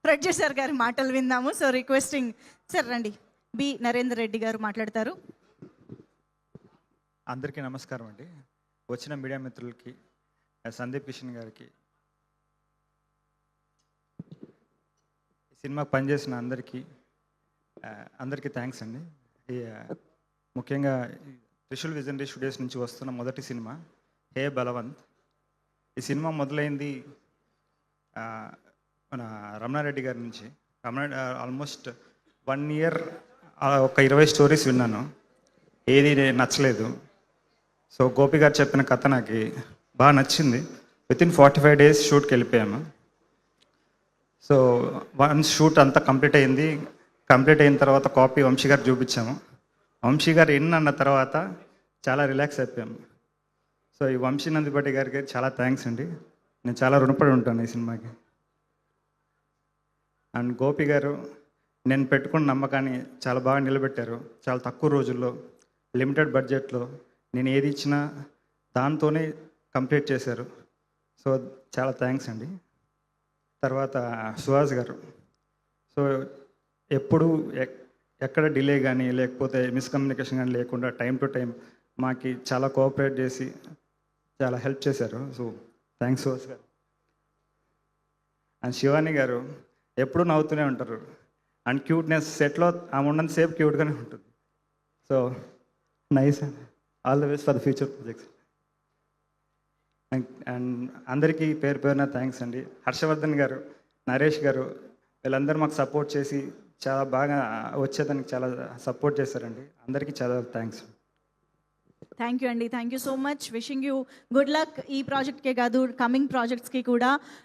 Producer గారి మాటలు విందాము. సో రిక్వెస్టింగ్ సార్ రండి, బి నరేందర్ రెడ్డి గారు మాట్లాడతారు. అందరికీ నమస్కారం అండి. వచ్చిన మీడియా మిత్రులకి, సందీప్ కిషన్ గారికి, సినిమాకి పనిచేసిన అందరికీ థ్యాంక్స్ అండి. ముఖ్యంగా త్రిశూల్ విజనరీ స్టూడియోస్ నుంచి వస్తున్న మొదటి సినిమా హే బలవంత్. ఈ సినిమా మొదలైంది మన రమణారెడ్డి గారి నుంచి. ఆల్మోస్ట్ 1 year ఒక 20 స్టోరీస్ విన్నాను, ఏది నచ్చలేదు. సో గోపి గారు చెప్పిన కథ నాకు బాగా నచ్చింది. వితిన్ 45 days షూట్కి వెళ్ళిపోయాము. సో వన్స్ షూట్ అంతా కంప్లీట్ అయింది. కంప్లీట్ అయిన తర్వాత కాపీ వంశీ గారు చూపించాము. వంశీ గారు అన్న తర్వాత చాలా రిలాక్స్ అయిపోయాము. సో ఈ వంశీ నందిపట్టి గారికి చాలా థ్యాంక్స్ అండి. నేను చాలా రుణపడి ఉంటాను ఈ సినిమాకి. అండ్ గోపి గారు నేను పెట్టుకున్న నమ్మకాన్ని చాలా బాగా నిలబెట్టారు. చాలా తక్కువ రోజుల్లో, లిమిటెడ్ బడ్జెట్లో నేను ఏది ఇచ్చినా దాంతోనే కంప్లీట్ చేశారు. సో చాలా థ్యాంక్స్ అండి. తర్వాత సుహాస్ గారు, సో ఎప్పుడు ఎక్కడ డిలే కానీ లేకపోతే మిస్కమ్యూనికేషన్ కానీ లేకుండా టైం టు టైం మాకు చాలా కోఆపరేట్ చేసి చాలా హెల్ప్ చేశారు. సో థ్యాంక్స్ సుహాస్ గారు. అండ్ శివాని గారు ఎప్పుడు నవ్వుతూనే ఉంటారు. అండ్ క్యూట్నెస్ సెట్లో ఆమె ఉన్నంత సేపు క్యూట్గానే ఉంటుంది. So nice and all the best for the future projects. And అందరికీ పేరు పేరున థ్యాంక్స్ అండి. హర్షవర్ధన్ గారు, నరేష్ గారు, వీళ్ళందరూ మాకు సపోర్ట్ చేసి చాలా బాగా వచ్చేదానికి చాలా సపోర్ట్ చేశారండి. అందరికీ చాలా థ్యాంక్స్. థ్యాంక్ యూ అండి, thank you so much. Wishing you good luck. ఈ ప్రాజెక్ట్కే కాదు, కమింగ్ ప్రాజెక్ట్స్కి కూడా.